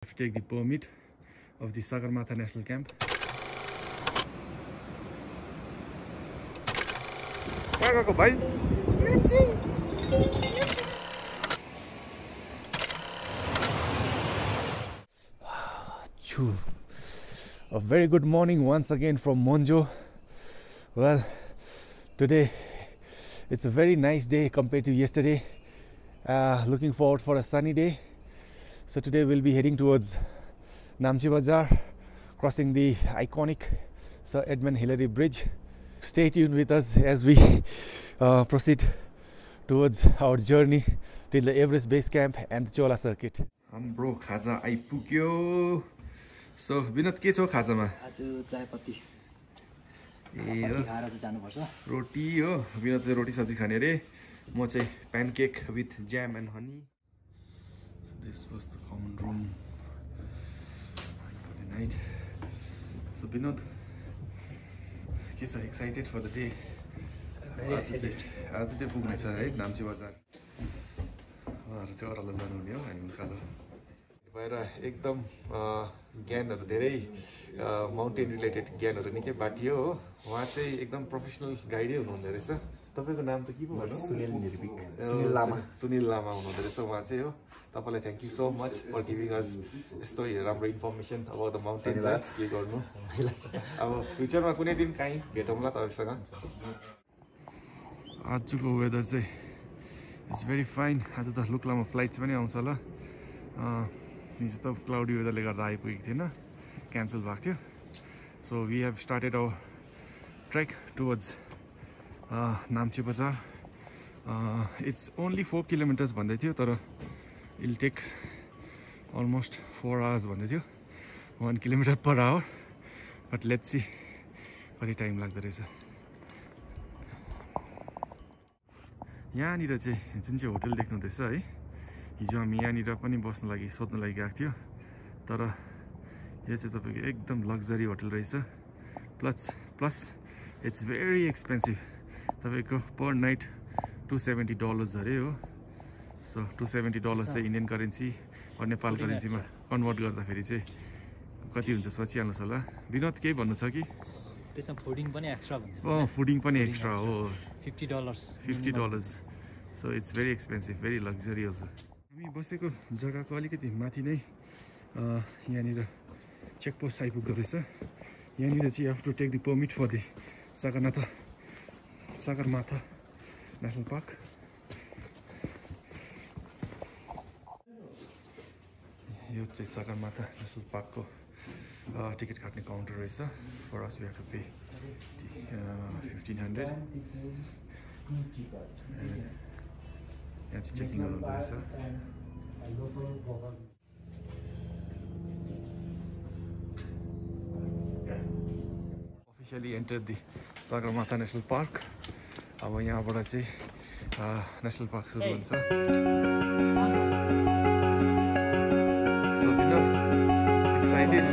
To take the permit of the Sagarmatha National Camp. Go, bhai. A very good morning once again from Monjo. Well, today it's a very nice day compared to yesterday. Looking forward for a sunny day. So today we'll be heading towards Namche Bazaar, crossing the iconic Sir Edmund Hillary Bridge. Stay tuned with us as we proceed towards our journey till the Everest Base Camp and the Chola Circuit. Bro, khaja aipugyo. So, Vinod, के छ खाजामा? आज चायपत्ती खाएर चाहिँ जानुपर्छ. रोटी हो. विनोद चाहिँ रोटी सब्जी खाने रे. म चाहिँ pancake with jam and honey. So this was the common room for the night. So Vinod, के छ, excited for the day? Very excited. आज चाहिँ पुग्ने छ है नाम्ची बजार. उहाँहरु चाहिँ अरल जानु हुने हो, हामी उकालो. बाहिर एकदम ज्ञानहरु धेरै माउन्टेन रिलेटेड ज्ञानहरु निकै बाटियो हो. उहाँ चाहिँ एकदम प्रोफेसनल गाइडै हुनुहुँदै रहेछ. तपाईको नाम त के पो भन्नु? सुनिल निर्भिक. सुनिल लामा हुनुहुँदै रहेछ उहाँ चाहिँ हो. तपाईलाई thank you so much for giving us यस्तो राम्रो इन्फर्मेसन अबाउट द माउन्टेन्स. के गर्नु अब फ्युचरमा कुनै दिन कहीँ भेटौँला तपाईसँग. आजको वेदर चाहिँ इट्स भेरी फाइन. आज त लुक्लामा फ्लाइट्स पनि आउँछ होला. हिजो त क्लाउडी वेदरले गर्दा आइपुगेको थिएन, क्यान्सल भएको थियो. So we have started our trek towards Namche Bazaar. It's only 4 kilometres भन्दै थियो, तर इल टेक अलमोस्ट 4 आवर्स भन्दै थियो. 1 kilometre per hour. But let's see कति टाइम लाग्दो रहेछ. यहाँनिर चाहिँ जुन चाहिँ होटल देख्नुहुँदैछ है, हिजो हामी यहाँनिर पनि बस्नु लागि सोध्नु लागि गएको थियो. तर यो चाहिँ तपाईँको एकदम लग्जरी होटल रहेछ. Plus it's very expensive. तपाईँको पर नाइट $270 अरे हो. सो $270 चाहिँ इन्डियन करेन्सी र नेपाल करेन्सीमा कन्भर्ट गर्दाखेरि चाहिँ कति हुन्छ सोचिहाल्नुहोस् होला. विनोद केही भन्नु छ कि? त्यसमा फुडिङ पनि एक्स्ट्रा भन्दै. फुडिङ पनि एक्स्ट्रा हो. $50. So it's very expensive, very luxury also. हामी बसेको जग्गाको अलिकति माथि नै यहाँनिर चेकपोस्ट आइपुग्दो रहेछ. यहाँनिर चाहिँ you have to take the permit for the Sagarmatha national park. यो चाहिँ सागरमाथा नेसनल पार्कको टिकट काट्ने काउन्टर रहेछ. For us we have to pay 1500. यहाँ चाहिँ चेकिङ गर्नु रहेछ. Officially entered the Sagarmatha National Park. अब यहाँबाट चाहिँ नेसनल पार्क सुरु हुन्छ. So Vinod, excited?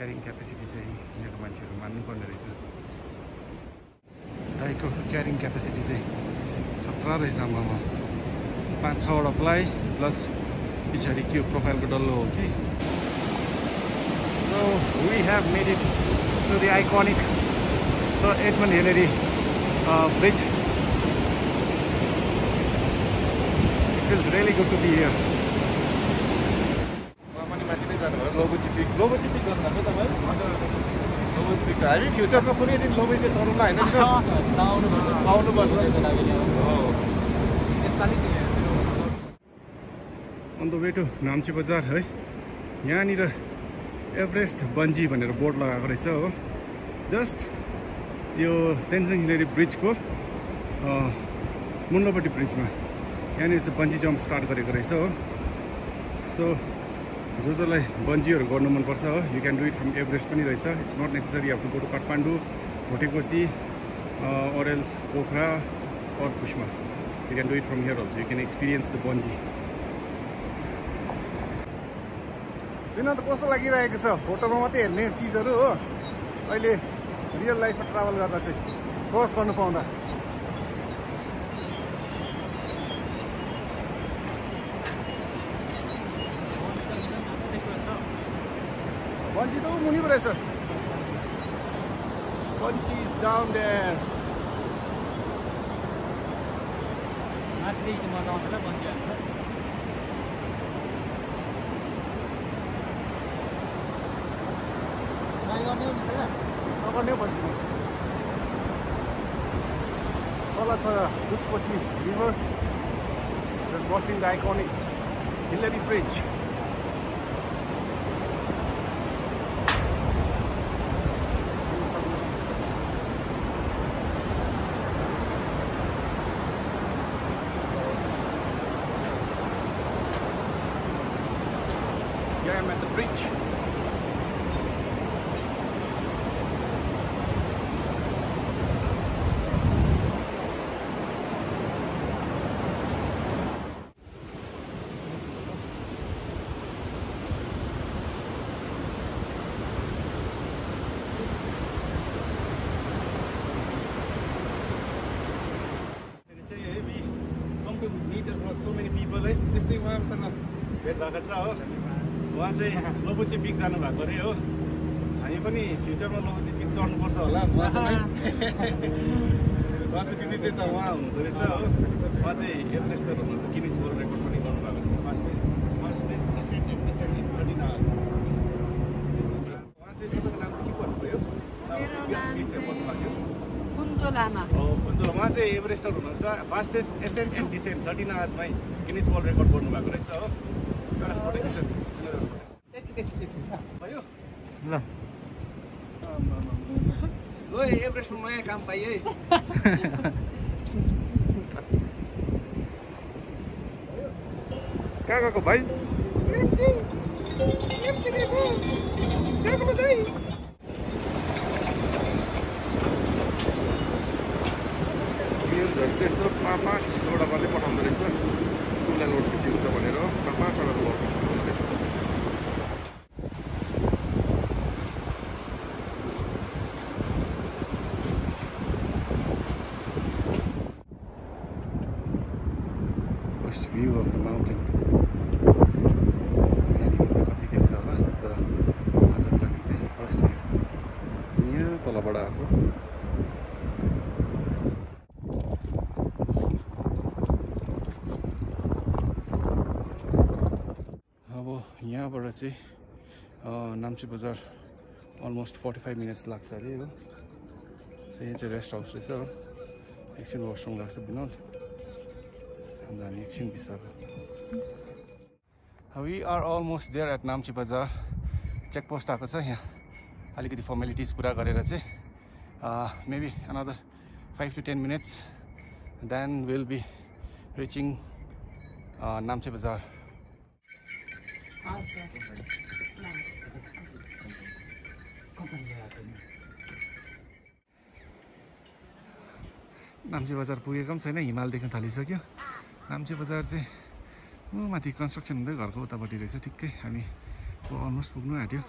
Carrying capacity चाहिँ यहाँको मान्छेहरू मान्नुपर्ने रहेछ. गाडीको क्यारिङ क्यापेसिटी चाहिँ खतरा रहेछ. आमामा 5-6वटा प्लाई प्लस पछाडि के प्रोफाइलको डल्लो हो कि. So we have made it to the iconic sir Edmund Hillary bridge. It feels really good to be here. Lobuche peak गर्नु भएको तपाईँ? लोबोची पिक हामी फ्युचरमा कुनै दिन लोबोची चाहिँ चढौँला होइन? आउनुपर्छ. यसपालि on the way to Namche Bazaar है। यहाँनिर एभरेस्ट बन्जी भनेर बोर्ड लगाएको रहेछ हो। जस्ट यो तेन्जिङ हिलेरी ब्रिजको मुन्लोपट्टि ब्रिजमा यहाँनिर चाहिँ बन्जी जम्प स्टार्ट गरेको रहेछ हो। सो जसलाई बन्जीहरू गर्नु मनपर्छ हो, you can do it from Everest पनि रहेछ। It's not necessary you have to go to Kathmandu, Bhotekoshi or else Pokhara or Kushma. You can do it from here also. You can experience the bungee. Vinod कस्तो लागिरहेको छ? फोटोमा मात्रै हेर्ने चिजहरू हो, अहिले रियल लाइफमा ट्राभल गर्दा चाहिँ क्रस गर्नु पाउँदा। बन्जी त मुनि पो रहेछ। Bungee is down there. माथि मजा आउँछ ल बन्जी हाल्नु। ट्राई गर्ने हो नि सर? नगर्ने भन्छु म। तल छ Dudhkoshi river crossing the iconic Hillary bridge. I am at the bridge. Come to meet across so many people. त्यस्तै उहाँहरूसँग भेट भएको छ हो। उहाँ चाहिँ लोबुची पिक जानु भएको अरे हो। हामी पनि फ्युचरमा लोबुची पिक चढ्नुपर्छ होला उहाँसँग। उहाँको दिदी चाहिँ त उहाँ हुनुहुँदो रहेछ हो। उहाँ चाहिँ एभरेस्टर हुनुहुन्छ, गिनिज वर्ल्ड रेकर्ड पनि गर्नुभएको रहेछ। Fastest ascent and decent in 13 hours. उहाँ चाहिँ तपाईँको नाम चाहिँ के भन्नुभयो? कुन्जो लामा। हो कुन्जो। उहाँ चाहिँ एभरेस्टर हुनुहुन्छ, फास्टेस्ट एसेन्ट एन्ड डिसेन्ट 13 आवर्समै गिनिज वर्ल्ड रेकर्ड गर्नुभएको रहेछ हो। एउटा फोटो खिच्नु भयो ल। लो एभरेस्टमा नयाँ काम पाएँ है। कहाँ गएको भाइ? यस्तो 5 लोडा गर्दै पठाउँदो रहेछ। कुनलाई लोड बेसी हुन्छ भनेर 5 लोड पठाउँदो रहेछ। First view of the mountain. यहाँदेखि त कति देख्छ होला, तर आजको लागि चाहिँ फर्स्ट भ्यू यहाँ तलबाट आएको। अब यहाँबाट चाहिँ नाम्ची बजार अलमोस्ट 45 मिनट्स लाग्छ अरे हो। सो यहाँ चाहिँ रेस्ट हाउस रहेछ हो। एकछिन वासरुम लाग्छ विनोद, जाने एकछिन बिस्तारो। We are almost there at Namche Bazaar. Checkpost आएको छ यहाँ, अलिकति फर्मेलिटिज पुरा गरेर चाहिँ maybe another 5 to 10 minutes then will be reaching Namche Bazaar. Namche बजार पुगेको पनि छैन, हिमाल देख्न थालिसक्यो। नाम्ची बजार चाहिँ माथि कन्स्ट्रक्सन हुँदै घरको उतापट्टि रहेछ। ठिक्कै हामी अलमोस्ट पुग्नु आँट्यो।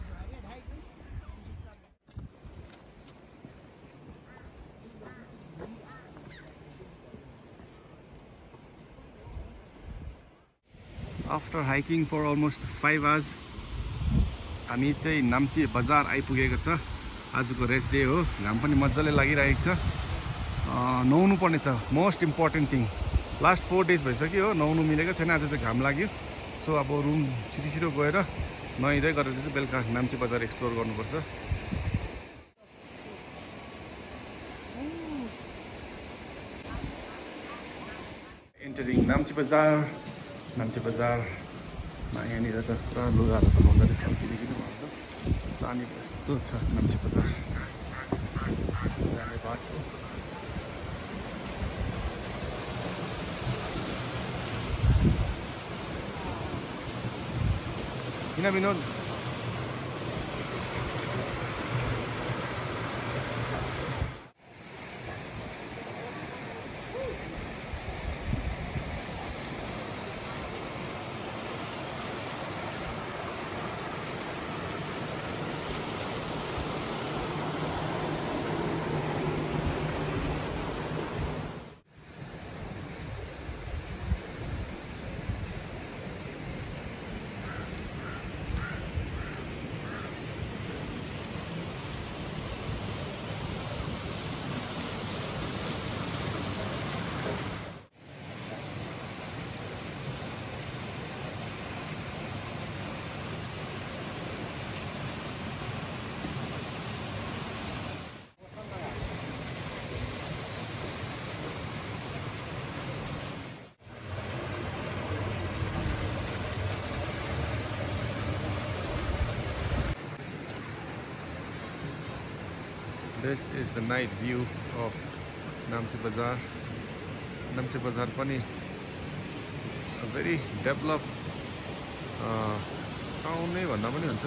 After hiking for almost 5 hours हामी चाहिँ नाम्ची बजार आइपुगेको छ। आजको रेस्ट डे हो, घाम पनि मजाले लागिरहेको छ। नुहाउनु पर्ने छ, most important thing. Last 4 days भइसक्यो हो, नुहाउनु मिलेको छैन। आज चाहिँ घाम लाग्यो, सो अब रुम छिटो गएर नुहाइँदै गरेर चाहिँ बेलुका नाम्ची बजार एक्सप्लोर गर्नुपर्छ। एन्टरिङ नाम्ची बजार यहाँनिर त पुरा लुगाहरू बनाउँदो रहेछ किनकि भन्दा पानी यस्तो छ नाम्ची बजार जाने बाटो किन Vinod This is the night view of Namche Bazaar. Namche Bazaar pani it's a very developed town नै भन्दा पनि हुन्छ